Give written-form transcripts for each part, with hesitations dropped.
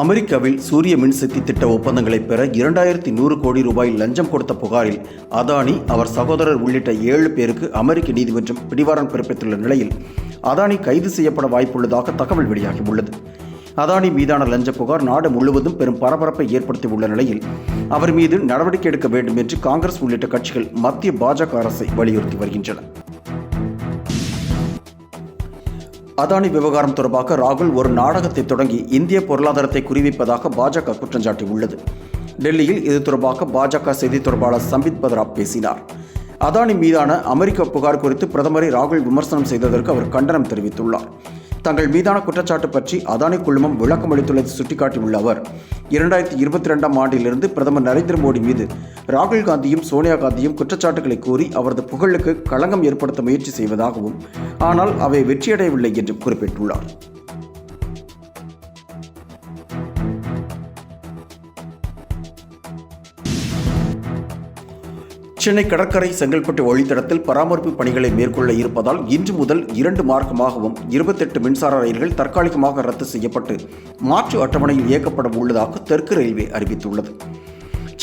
அமெரிக்காவில் சூரிய மின்சக்தி திட்ட ஒப்பந்தங்களை பெற 2100 கோடி ரூபாய் லஞ்சம் கொடுத்த புகாரில் அதானி, அவர் சகோதரர் உள்ளிட்ட 7 பேருக்கு அமெரிக்க நீதிமன்றம் பிடிவாரண்ட் பிறப்பித்துள்ள நிலையில் அதானி கைது செய்யப்பட வாய்ப்புள்ளதாக தகவல் வெளியாகியுள்ளது. அதானி மீதான லஞ்ச புகார் நாடு முழுவதும் பெரும் பரபரப்பை ஏற்படுத்தியுள்ள நிலையில் அவர் மீது நடவடிக்கை எடுக்க வேண்டும் என்று காங்கிரஸ் உள்ளிட்ட கட்சிகள் மத்திய பாஜக அரசை வலியுறுத்தி வருகின்றன. அதானி விவகாரம் தொடர்பாக ராகுல் ஒரு நாடகத்தை தொடங்கி இந்திய பொருளாதாரத்தை குறிவைப்பதாக பாஜக குற்றம் சாட்டியுள்ளது. டெல்லியில் இது தொடர்பாக பாஜக செய்தி தொடர்பாளர் சம்பித் பத்ரா பேசினார். அதானி மீதான அமெரிக்க புகார் குறித்து பிரதமரை ராகுல் விமர்சனம் செய்ததற்கு அவர் கண்டனம் தெரிவித்துள்ளார். தங்கள் மீதான குற்றச்சாட்டு பற்றி அதானி குழுமம் விளக்கம் அளித்துள்ளதை சுட்டிக்காட்டியுள்ள அவர், 2022ஆம் ஆண்டிலிருந்து பிரதமர் நரேந்திர மோடி மீது ராகுல் காந்தியும் சோனியா காந்தியும் குற்றச்சாட்டுகளை கூறி அவரது புகழுக்கு களங்கம் ஏற்படுத்த முயற்சி செய்வதாகவும், ஆனால் அவை வெற்றியடையவில்லை என்றும் குறிப்பிட்டுள்ளார். சென்னை கடற்கரை செங்கல்பட்டு வழித்தடத்தில் பராமரிப்பு பணிகளை மேற்கொள்ள இருப்பதால் இன்று முதல் 2 மார்க்கமாகவும் 28 மின்சார ரயில்கள் தற்காலிகமாக ரத்து செய்யப்பட்டு மாற்று அட்டவணையில் இயக்கப்பட உள்ளதாக தெற்கு ரயில்வே அறிவித்துள்ளது.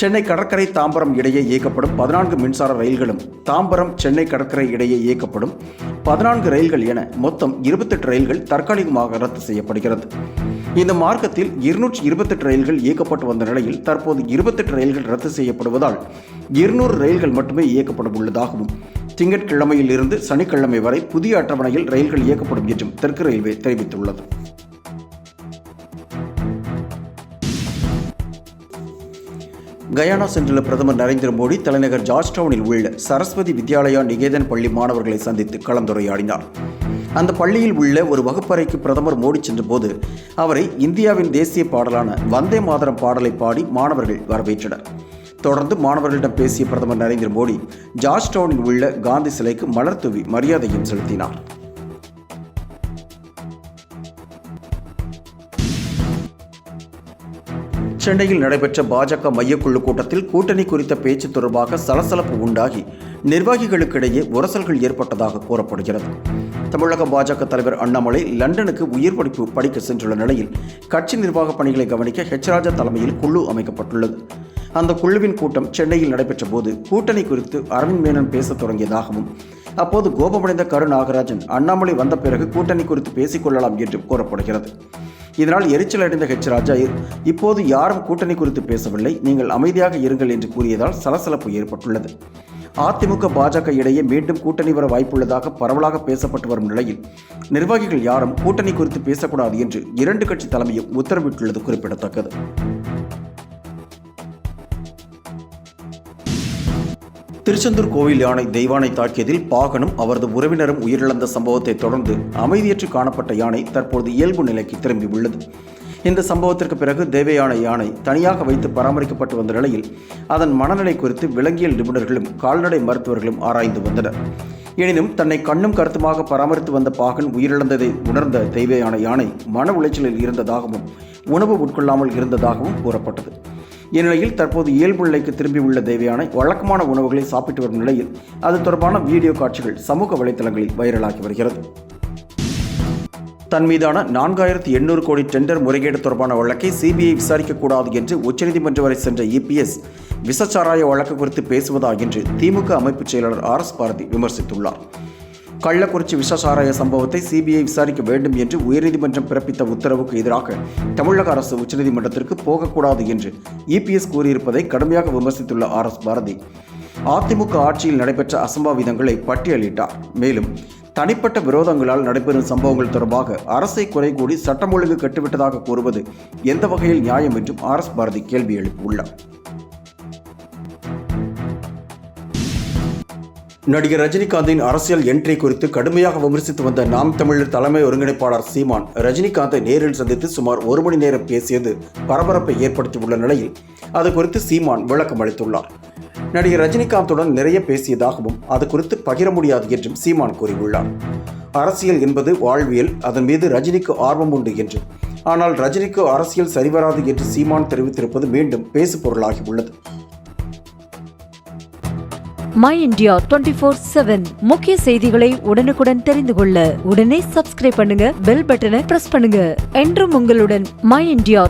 சென்னை கடற்கரை தாம்பரம் இடையே இயக்கப்படும் 14 மின்சார ரயில்களும், தாம்பரம் சென்னை கடற்கரை இடையே இயக்கப்படும் 14 ரயில்கள் என மொத்தம் 28 ரயில்கள் தற்காலிகமாக ரத்து செய்யப்படுகிறது. இந்த மார்க்கத்தில் 228 ரயில்கள் இயக்கப்பட்டு வந்த நிலையில் தற்போது 28 ரயில்கள் ரத்து செய்யப்படுவதால் 200 ரயில்கள் மட்டுமே இயக்கப்பட உள்ளதாகவும், திங்கட்கிழமையில் இருந்து சனிக்கிழமை வரை புதிய அட்டவணையில் ரயில்கள் இயக்கப்படும் என்றும் தெற்கு ரயில்வே தெரிவித்துள்ளது. கயானா சென்றுள்ள பிரதமர் நரேந்திர மோடி தலைநகர் ஜார்ஜ் டவுனில் உள்ள சரஸ்வதி வித்யாலயா நிகேதன் பள்ளி மாணவர்களை சந்தித்து கலந்துரையாடினார். அந்த பள்ளியில் உள்ள ஒரு வகுப்பறைக்கு பிரதமர் மோடி சென்றபோது அவரை இந்தியாவின் தேசிய பாடலான வந்தே மாதரம் பாடலை பாடி மாணவர்கள் வரவேற்றனர். தொடர்ந்து மாணவர்களிடம் பேசிய பிரதமர் நரேந்திர மோடி ஜார்ஜ் டவுனில் உள்ள காந்தி சிலைக்கு மலர் தூவி மரியாதையும் செலுத்தினார். சென்னையில் நடைபெற்ற பாஜக மையக்குழு கூட்டத்தில் கூட்டணி குறித்த பேச்சு தொடர்பாக சலசலப்பு உண்டாகி நிர்வாகிகளுக்கிடையே உரசல்கள் ஏற்பட்டதாக கூறப்படுகிறது. தமிழக பாஜக தலைவர் அண்ணாமலை லண்டனுக்கு உயர் படிப்பு படிக்க சென்றுள்ள நிலையில் கட்சி நிர்வாக பணிகளை கவனிக்க ராஜா தலைமையில் குழு அமைக்கப்பட்டுள்ளது. அந்த குழுவின் கூட்டம் சென்னையில் நடைபெற்ற போது கூட்டணி குறித்து அரவிந்த் மேனன் பேசத் தொடங்கியதாகவும், அப்போது கோபமடைந்த கரு நாகராஜன் அண்ணாமலை வந்த பிறகு கூட்டணி குறித்து பேசிக்கொள்ளலாம் என்றும் கூறப்படுகிறது. இதனால் எரிச்சல் அடைந்த ராஜா, இப்போது யாரும் கூட்டணி குறித்து பேசவில்லை, நீங்கள் அமைதியாக இருங்கள் என்று கூறியதால் சலசலப்பு ஏற்பட்டுள்ளது. அதிமுக பாஜக இடையே மீண்டும் கூட்டணி வர வாய்ப்புள்ளதாக பரவலாக பேசப்பட்டு வரும் நிலையில் நிர்வாகிகள் யாரும் கூட்டணி குறித்து பேசக்கூடாது என்று 2 கட்சி தலைமையும் உத்தரவிட்டுள்ளது குறிப்பிடத்தக்கது. திருச்செந்தூர் கோவில் யானை தெய்வானை தாக்கியதில் பாகனும் அவரது உறவினரும் உயிரிழந்த சம்பவத்தை தொடர்ந்து அமைதியற்று காணப்பட்ட யானை தற்போது இயல்பு நிலைக்கு திரும்பியுள்ளது. இந்த சம்பவத்திற்கு பிறகு தேவையான யானை தனியாக வைத்து பராமரிக்கப்பட்டு வந்த நிலையில் அதன் மனநிலை குறித்து விலங்கியல் நிபுணர்களும் கால்நடை மருத்துவர்களும் ஆராய்ந்து வந்தனர். எனினும் தன்னை கண்ணும் கருத்துமாக பராமரித்து வந்த பாகன் உயிரிழந்ததை உணர்ந்த தேவையான யானை மன உளைச்சலில் இருந்ததாகவும் உணவு உட்கொள்ளாமல் இருந்ததாகவும் கூறப்பட்டது. இந்நிலையில் தற்போது இயல்பு நிலைக்கு திரும்பியுள்ள தேவையானை வழக்கமான உணவுகளை சாப்பிட்டு வரும் நிலையில் அது தொடர்பான வீடியோ காட்சிகள் சமூக வலைதளங்களில் வைரலாகி வருகிறது. தன் மீதான 4800 கோடி டெண்டர் முறைகேடு தொடர்பான வழக்கை சிபிஐ விசாரிக்கக்கூடாது என்று உச்சநீதிமன்றம் வரை சென்ற இபிஎஸ் விஷச்சாராய வழக்கு குறித்து பேசுவதா என்று திமுக அமைப்பு செயலாளர் RS பாரதி விமர்சித்துள்ளார். கள்ளக்குறிச்சி விஷச்சாராய சம்பவத்தை சிபிஐ விசாரிக்க வேண்டும் என்று உயர்நீதிமன்றம் பிறப்பித்த உத்தரவுக்கு எதிராக தமிழக அரசு உச்சநீதிமன்றத்திற்கு போகக்கூடாது என்று இபிஎஸ் கூறியிருப்பதை கடுமையாக விமர்சித்துள்ள RS பாரதி அதிமுக ஆட்சியில் நடைபெற்ற அசம்பாவிதங்களை பட்டியலிட்டார். மேலும் தனிப்பட்ட விரோதங்களால் நடைபெறும் சம்பவங்கள் தொடர்பாக அரசை குறை கூடி சட்டம் ஒழுங்கு கட்டுவிட்டதாக கூறுவது எந்த வகையில் நியாயம் என்றும் RS பாரதி கேள்வி எழுப்பியுள்ளார். நடிகர் ரஜினிகாந்தின் அரசியல் என்ட்ரி குறித்து கடுமையாக விமர்சித்து வந்த நாம் தமிழர் தலைமை ஒருங்கிணைப்பாளர் சீமான் ரஜினிகாந்தை நேரில் சந்தித்து சுமார் 1 மணி நேரம் பேசியது பரபரப்பை ஏற்படுத்தியுள்ள நிலையில் அது குறித்து சீமான் விளக்கம் அளித்துள்ளார். நடிகர் ரஜினிகாந்துடன் நிறைய பேசியதாகவும் அது குறித்து பகிர முடியாது என்றும் சீமான் கூறியுள்ளார். அரசியல் என்பது வாழ்வியல், அதன் மீது ரஜினிக்கு ஆர்வம் உண்டு என்று, ஆனால் ரஜினிக்கு அரசியல் சரிவராது என்று சீமான் தெரிவித்திருப்பது மீண்டும் பேசு பொருளாகியுள்ளது. மை இந்தியா 24/7 முக்கிய செய்திகளை உடனுக்குடன் தெரிந்து கொள்ள உடனே சப்ஸ்கிரைப் பண்ணுங்க, பெல் பட்டனை பிரஸ் பண்ணுங்க. என்றும் உங்களுடன் மை இந்தியா.